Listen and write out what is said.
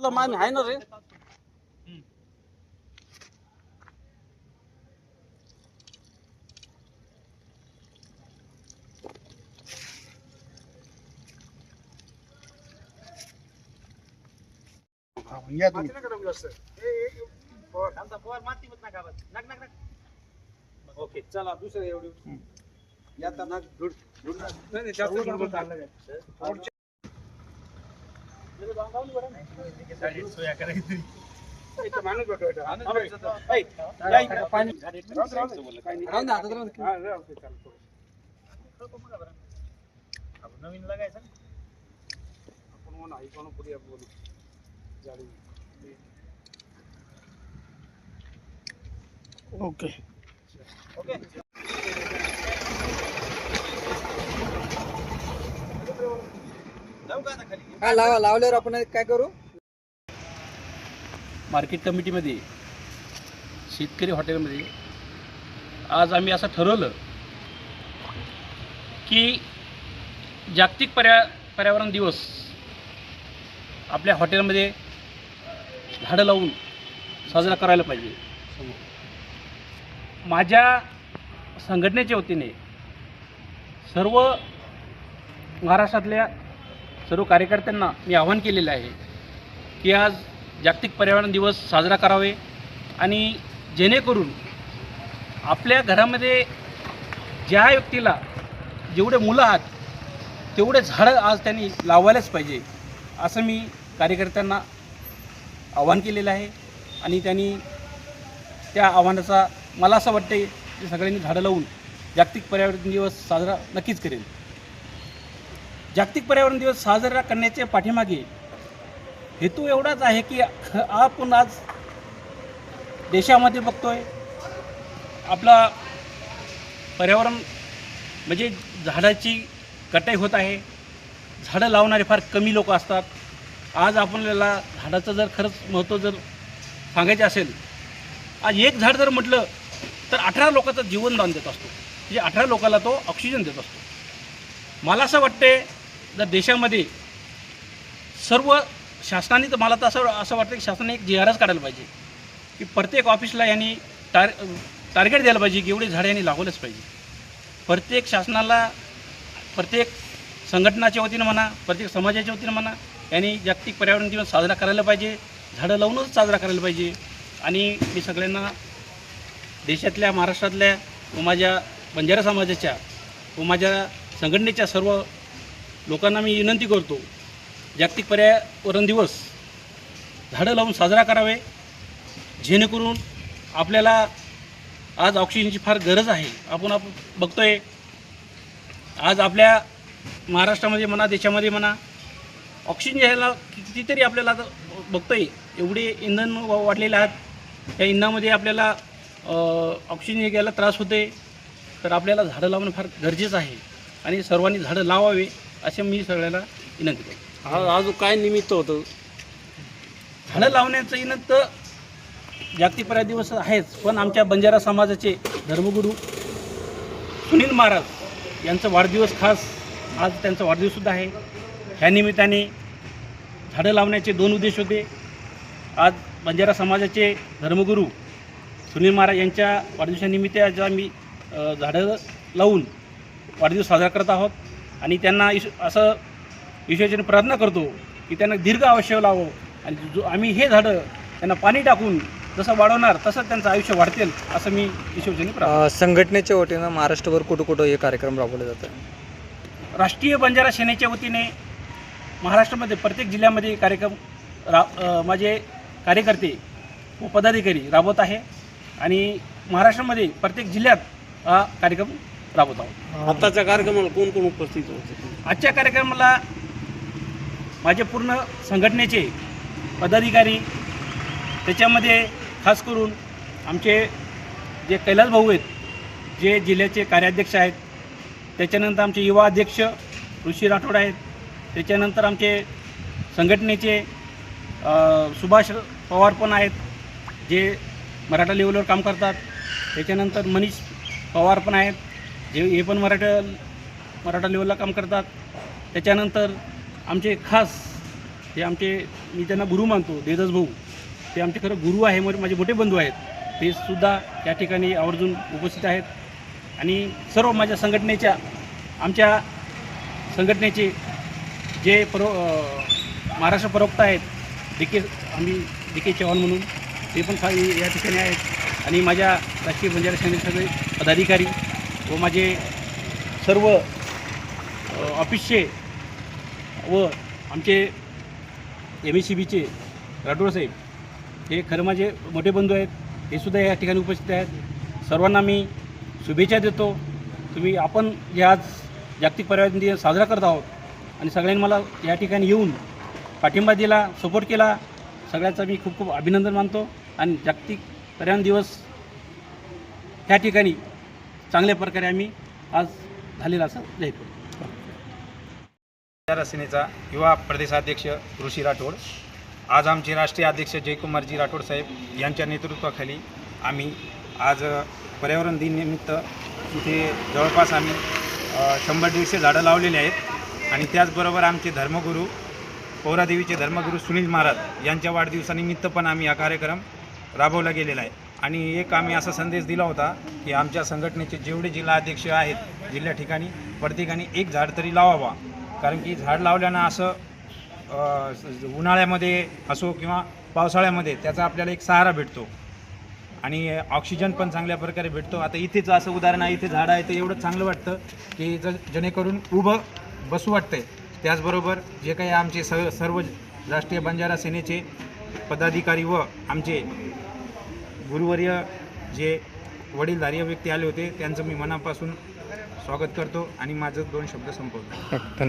आपला मान आहे ना रे. या तुम्ही. ओके चला दुसरं एवढी या तर ना माणूस भेटवायचा. नवीन लागायचं आपण म्हणून ऐकून पुढे बोलू गाडी. ओके ओके जाऊ का आता खाली. हा लावल्यावर आपण काय करू. मार्केट कमिटीमध्ये शेतकरी हॉटेलमध्ये आज आम्ही असं ठरवलं की जागतिक पर्यावरण दिवस आपल्या हॉटेलमध्ये झाडं लावून साजरा करायला पाहिजे. माझ्या संघटनेच्या वतीने सर्व महाराष्ट्रातल्या सर्व कार्यकर्त्यांना मी आवाहन केलेलं आहे की आज जागतिक पर्यावरण दिवस साजरा करावे आणि जेणेकरून आपल्या घरामध्ये ज्या व्यक्तीला जेवढे मुलं आहेत तेवढे झाडं आज त्यांनी लावायलाच पाहिजे असं मी कार्यकर्त्यांना आवाहन केलेलं आहे. आणि त्यांनी त्या आव्हानाचा मला असं वाटते की सगळ्यांनी झाडं लावून जागतिक पर्यावरण दिवस साजरा नक्कीच करेल. जागतिक पर्यावरण दिवस साजरा करण्याच्या पाठीमागे हेतू एवढाच आहे की आपण आज देशामध्ये बघतोय आपला पर्यावरण म्हणजे झाडाची कटाई होत आहे. झाडं लावणारे फार कमी लोक असतात. आज आपल्याला झाडाचं जर खरंच महत्त्व जर सांगायचं असेल, आज एक झाड जर म्हटलं तर 18 लोकांचं जीवनदान देत असतो. म्हणजे 18 लोकांना तो ऑक्सिजन देत असतो. मला असं वाटते जर देशामध्ये सर्व शासनाने तर मला तर असं वाटतं की शासनाने एक GRS काढायला पाहिजे की प्रत्येक ऑफिसला यांनी टार्गेट द्यायला पाहिजे की एवढे झाडं यांनी लावलंच पाहिजे. प्रत्येक शासनाला प्रत्येक संघटनाच्या वतीनं म्हणा प्रत्येक समाजाच्या वतीनं म्हणा यांनी जागतिक पर्यावरण दिवस साजरा करायला पाहिजे. झाडं लावूनच साजरा करायला पाहिजे. आणि मी सगळ्यांना देशातल्या महाराष्ट्रातल्या व माझ्या बंजारा समाजाच्या व माझ्या संघटनेच्या सर्व लोकांना मी विनंती करतो जागतिक पर्यावरण दिवस झाडं लावून साजरा करावे जेणेकरून आपल्याला आज ऑक्सिजनची फार गरज आहे. आपण बघतोय आज आपल्या महाराष्ट्रामध्ये म्हणा देशामध्ये म्हणा ऑक्सिजन घ्यायला कितीतरी आपल्याला आता बघतोय एवढे इंधन वाढलेले आहेत. त्या इंधनामध्ये आपल्याला ऑक्सिजन घ्यायला त्रास होते. तर आपल्याला झाडं लावणं फार गरजेचं आहे आणि सर्वांनी झाडं लावावे असे मी सगळ्याला विनंती करतो. अजून काय निमित्त होतं झाडं लावण्याचं विनंत जागतिक पर्यावरण दिवस आहेच, पण आमच्या बंजारा समाजाचे धर्मगुरू सुनील महाराज यांचा वाढदिवस खास आज त्यांचा वाढदिवससुद्धा आहे. ह्या निमित्ताने झाडं लावण्याचे 2 उद्देश होते. आज बंजारा समाजाचे धर्मगुरू सुनील महाराज यांच्या वाढदिवसानिमित्त आज आम्ही झाडं लावून वाढदिवस साजरा करत आहोत. आणि त्यांना असं ईश्वराने प्रार्थना करतो की त्यांना दीर्घ आयुष्य लावो आणि जो आम्ही हे झाडं त्यांना पाणी टाकून जसं वाढवणार तसं त्यांचं आयुष्य वाढतेल असं मी ईश्वराने प्रार्थना. संघटनेच्या वतीनं महाराष्ट्रभर कुठं हे कार्यक्रम राबवले जातात. राष्ट्रीय बंजारा सेनेच्या वतीने महाराष्ट्रामध्ये प्रत्येक जिल्ह्यामध्ये कार्यक्रम माझे कार्यकर्ते व पदाधिकारी राबवत आहे आणि महाराष्ट्रामध्ये प्रत्येक जिल्ह्यात हा कार्यक्रम राबवत आहोत. आताच्या कार्यक्रमाला कोण कोण उपस्थित होते. आजच्या कार्यक्रमाला माझे पूर्ण संघटनेचे पदाधिकारी त्याच्यामध्ये खास करून आमचे जे कैलास भाऊ आहेत जे जिल्ह्याचे कार्याध्यक्ष आहेत, त्याच्यानंतर आमचे युवा अध्यक्ष ऋषी राठोड आहेत, त्याच्यानंतर आमचे संघटनेचे सुभाष पवार पण आहेत जे मराठा लेवलवर काम करतात, त्याच्यानंतर मनीष पवार पण आहेत जे हे पण मराठा लेवलला काम करतात, त्याच्यानंतर आमचे खास जे आमचे मी त्यांना गुरु मानतो, देवदास भाऊ, ते आमचे खरं गुरु आहे, माझे मोठे बंधू आहेत, ते सुद्धा या ठिकाणी आवर्जून उपस्थित आहेत. आणि सर्व माझ्या संघटनेच्या, आमच्या संघटनेचे जे महाराष्ट्र प्रवक्ता आहेत, डी के चव्हाण म्हणून, ते पण या ठिकाणी आहेत. आणि माझ्या राष्ट्रीय बंजारा सेनेचे सगळे पदाधिकारी व माझे सर्व ऑफिसचे व आमचे MSCBचे राठोड साहेब, हे खरं माझे मोठे बंधू आहेत, ते सुद्धा या ठिकाणी उपस्थित आहेत. सर्वांना मी शुभेच्छा देतो. आपण जे आज जागतिक पर्यावरण दिन साजरा करत आहोत आणि सगळ्यांनी मला या ठिकाणी येऊन पाठिंबा दिला, सपोर्ट केला, सगळ्याचं मी खूप खूप अभिनंदन मानतो. आणि जागतिक पर्यावरण दिवस ह्या ठिकाणी चांगल्या प्रकारे आम्ही आज झालेला असं जाहीर करतो. बंजारा सेनेचा युवा प्रदेशाध्यक्ष ऋषी राठोड, आज आमचे राष्ट्रीय अध्यक्ष जयकुमारजी राठोड साहेब यांच्या नेतृत्वाखाली आम्ही आज पर्यावरण दिन निमित्त इथे जवळपास आम्ही 100-150 झाडं लावलेली आहेत. आणि त्याचबरोबर आमचे धर्मगुरू, पौरादेवीचे धर्मगुरू सुनील महाराज यांच्या वाढदिवसानिमित्त पण आम्ही हा कार्यक्रम राबवला गेलेला आहे. आणि एक आम्ही असा संदेश दिला होता की आमच्या संघटनेचे जेवढे जिल्हा अध्यक्ष आहेत जिल्ह्या ठिकाणी, प्रत्येकाने एक झाड तरी लावावा. कारण की झाड लावल्यानं असं उन्हाळ्यामध्ये असो किंवा पावसाळ्यामध्ये त्याचा आपल्याला एक सहारा भेटतो आणि ऑक्सिजन पण चांगल्या प्रकारे भेटतो. आता इथेच असं उदाहरण आहे, इथे झाडं आहे, ते एवढं चांगलं वाटतं की जेणेकरून उभं बसू वाटतं आहे. त्याचबरोबर जे काही आमचे सर्व राष्ट्रीय बंजारा सेनेचे पदाधिकारी व आमचे गुरुवर्य जे वडीलधारी व्यक्ती आले होते, त्यांचं मी मनापासून स्वागत करतो आणि माझं 2 शब्द संपवतो. धन्यवाद.